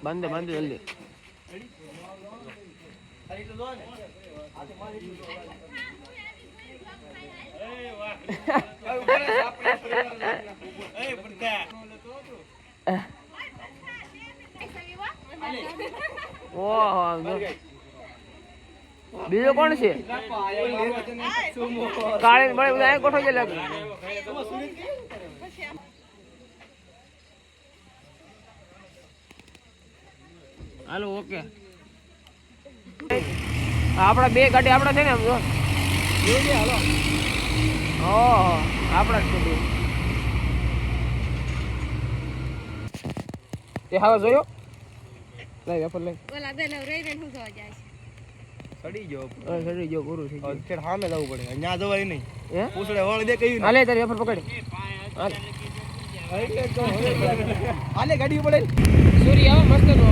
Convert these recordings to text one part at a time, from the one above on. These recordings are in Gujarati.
બાંધે બાંધે જલ્દી. ઓહો બીજો કોણ છે? કાળી બળે બધા ગોઠો જે લાગે. Hello okay. આપડા બે ગાડી આપડા છે ને આમ જો. હાલો ઓહો આપડા જ છે. તે હવે જોયો લઈ વેફર લઈ ઓલા બે લવ રહી હું જોવા જાય છે. સડી ગયો પૂરું થઈ ગયું. અત્યારે સામે જવું પડે અહીંયા જવાય નહીં. હે પૂછડે વળ દે કઈ હાલે તારી વેફર પકડી હાલે ગાડી પડે. સૂર્ય આવે મસ્ત નો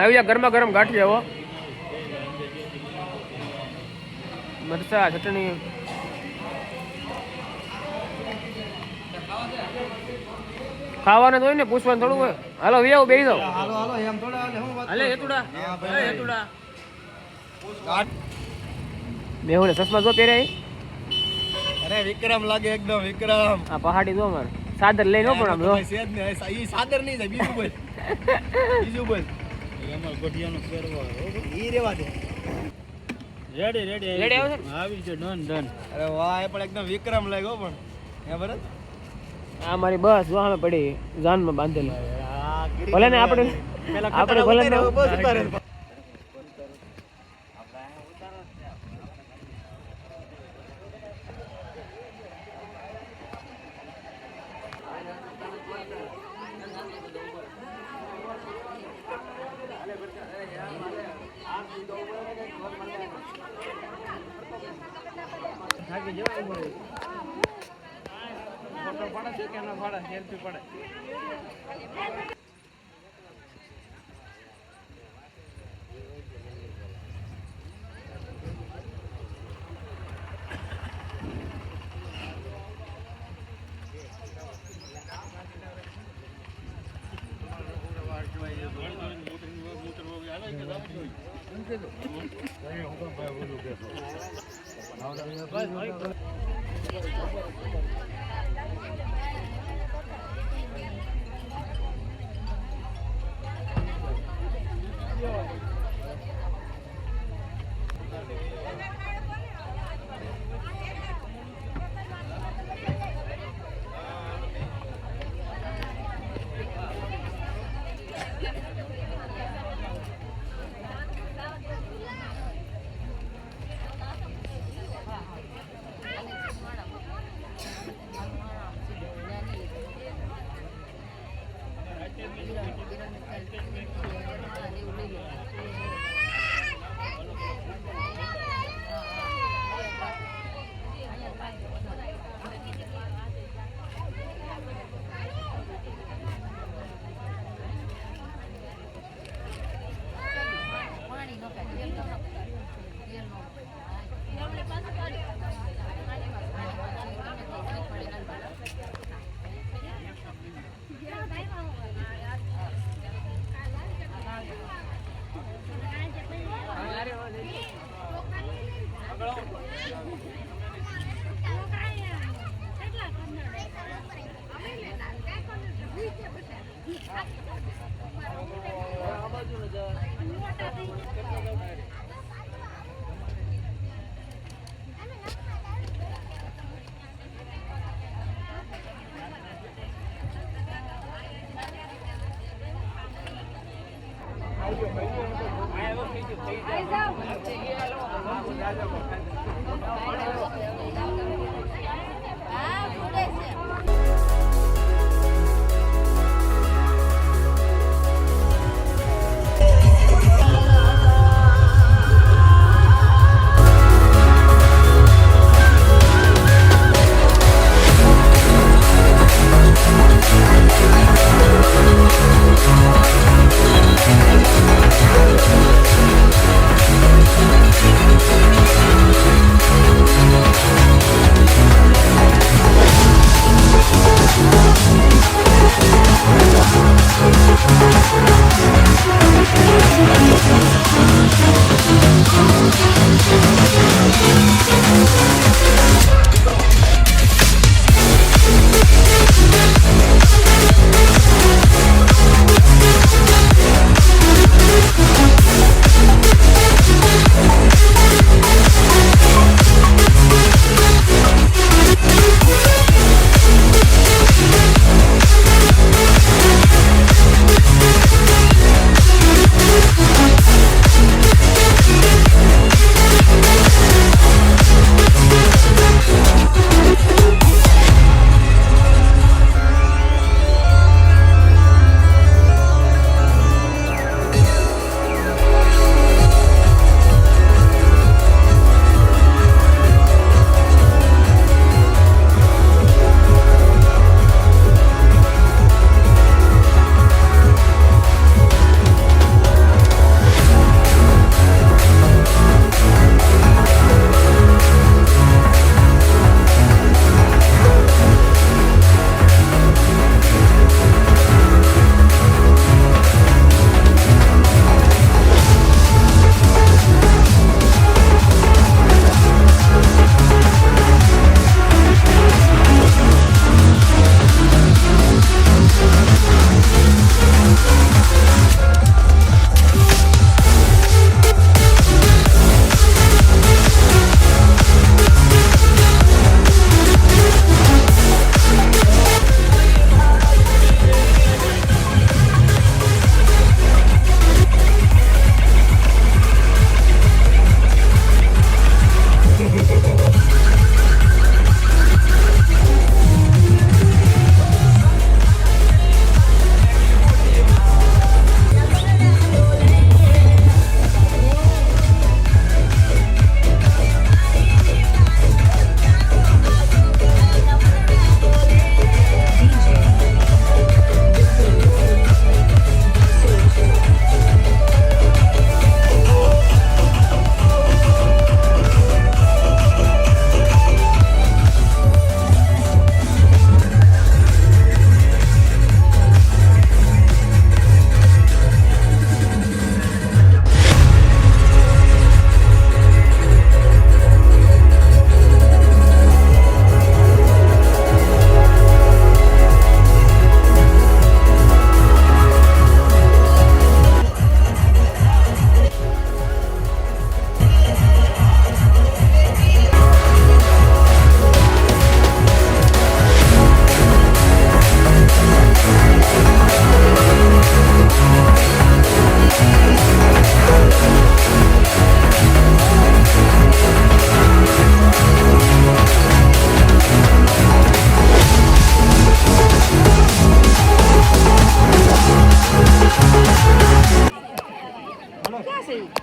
આવ્યા ગરમા ગરમ ગાંઠિયા હો. મરચા ચટણી ખાવાને તો હોય ને પૂછવાનું થોડું હોય. હાલો વ્યાવ બેસી જાવ. હાલે હેતુડા હેતુડા મેહુલ ચશ્મા જો પહેરે. અરે વિક્રમ લાગે એકદમ વિક્રમ. આ પહાડી જો મારે સાદર લઈ નો પણ આમ જો ઈ સાદર નહીં જાય બીજું બોલ બીજું બોલ. અમાર ગોઠિયાનો ફેરવા ઈ રેવા દે. રેડી રેડી રેડી આવે છે આવી છે ડન ડન. અરે વાહ એ પણ એકદમ વિક્રમ લાગ્યો પણ હે ભરત. આ મારી બસ જો સામે પડી જાનમાં બાંધેલી. ભલે ને આપણે ભલે ને બસ ઉતારે. થાકી જવાય પડે. ફોટો પાડે છે કે ના પાડે સેલ્ફી પડે.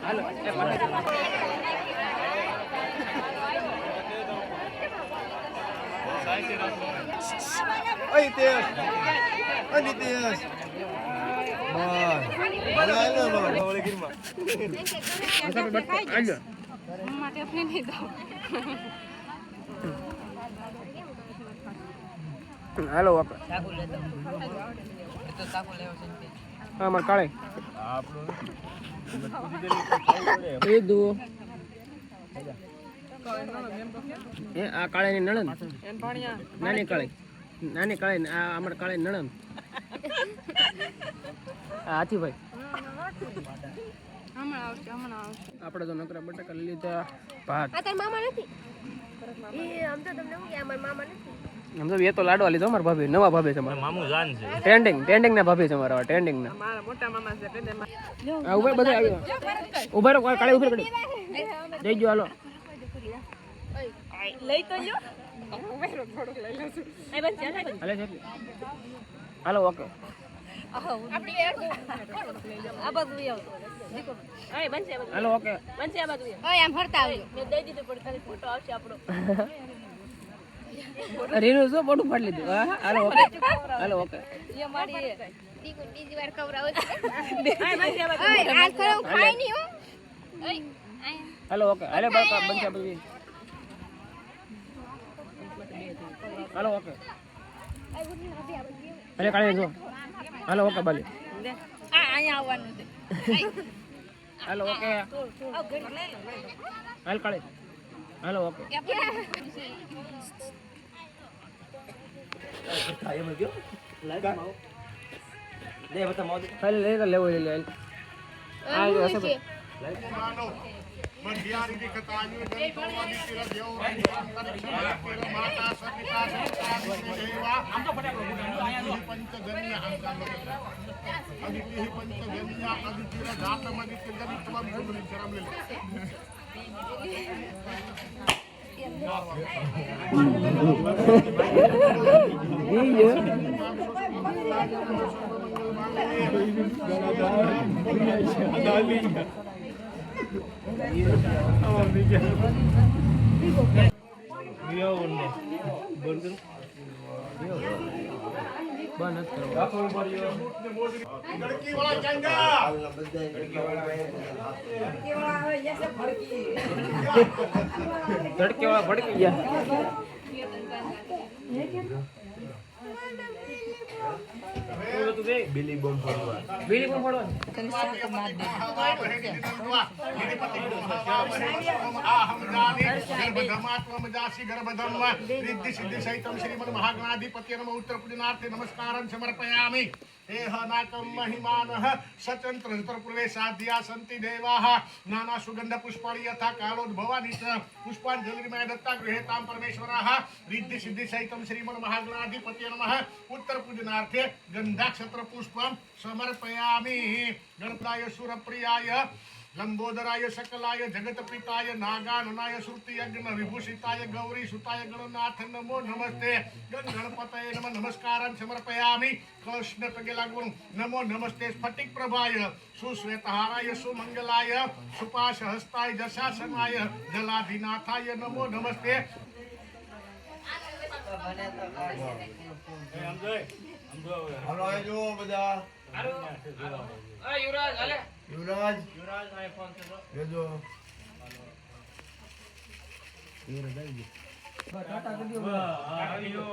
હાલો Ay, Tias! Ay, Tias! Wala na, mga kawaligin mo. હાલો આપણે હા મારે કાળે એ દો એ આ કાળે ની નણંદ નાની કાળે આ અમારે કાળે નણંદ હાથીભાઈ આપણે તો નકરા બટાકા લઈ લીધા ભાત આમ તો એ તો લાડવા લીધો અમારા ભાભી નવા ભાભી છે મારા મામુ જાન છે ટ્રેન્ડિંગ ના ભાભી છે મારા ટ્રેન્ડિંગ ના મારા મોટા મામા છે આ ઉભા બધા આવી ઉભા રહો કાળે ઉભી કરી જઈ ગયો હાલો લઈ તો જો ઉભેરો થોડુંક લઈ લઉં છું એ બસ હાલે છે હાલો ઓકે આપણી આ બધું આવતો દેખો એ બનશે હાલો ઓકે બનશે આ બધું ઓય આમ ફરતા આવ્યો મે દઈ દીધું પણ ખાલી ફોટો આવશે આપણો રીનું શું મોટું પાડી લીધું હાલો ઓકે હાલો ઓકે એ મારી દીકુ બીજી વાર ખવરાવો છે ઓય આજ ખરો ખાઈ ની હો ઓય હાલો ઓકે હાલે બરકા બનશે બધું હાલો ઓકે અરે કાલે જો હાલો ઓકે બાલી આ અહીંયા આવવાનું છે હાલો ઓકે હાલ કાલે હાલો ઓકે ખાય મત ગયો લાઈક માવો દે બતા માવો ખાલી લે લેવો લે આ જો હશે લાઈક માનો મંડિયારી ની કતાણીઓ જંતોવાની તિર દેવ માતા સવિતા દેવા આમ તો ફટાફટ આયા પંચગન્ય આંકાલો અદિતિ પંચગન્ય અદિતિ જાતમ અદિતિ ગણિતમ ગુરુની શરમ લે लड़की वाला चंगा लड़के वाला भड़क गया बिली बम फोड़वा कल साथ मार दे मेरे पति हम जाने गर्भधमात्म जासी गर्भधम रिद्धि सिद्धि सहितम श्रीमद महागणाधिपति नमः उत्तर पुदिनार्थे नमस्कारं समर्पयामि एह नाकं महिमानः सचंत्र प्रवेशाद्या सन्ति देवाः नाना सुगंध पुष्पाणि यथा कालोद्भवानि च पुष्पाञ्जलिर्मय दत्ता गृहेतां परमेश्वराः रिद्धि सिद्धि सहितं श्रीमद महागणाधिपति नमः उत्तर पूजनार्थे गंधाक्षत्र पुष्पं समर्पयामि गणपताय सुरप्रियाय लंबोदराय सकलाय जगतपिताय नागाननाय श्रुति यज्ञ विभूषिताय गौरी सुताय गणनाथ नमो नमस्ते गणपतये नमः नमस्कारं समर्पयामि कृष्ण पगे लागून नमो नमस्ते स्फटिक प्रभाय सुश्वेतहाराय सुमंगलाय सुपाश हस्ताय जशासनाय जलाधिनाथाय नमो नमस्ते युवराज फोन से जो टाटा कर दियो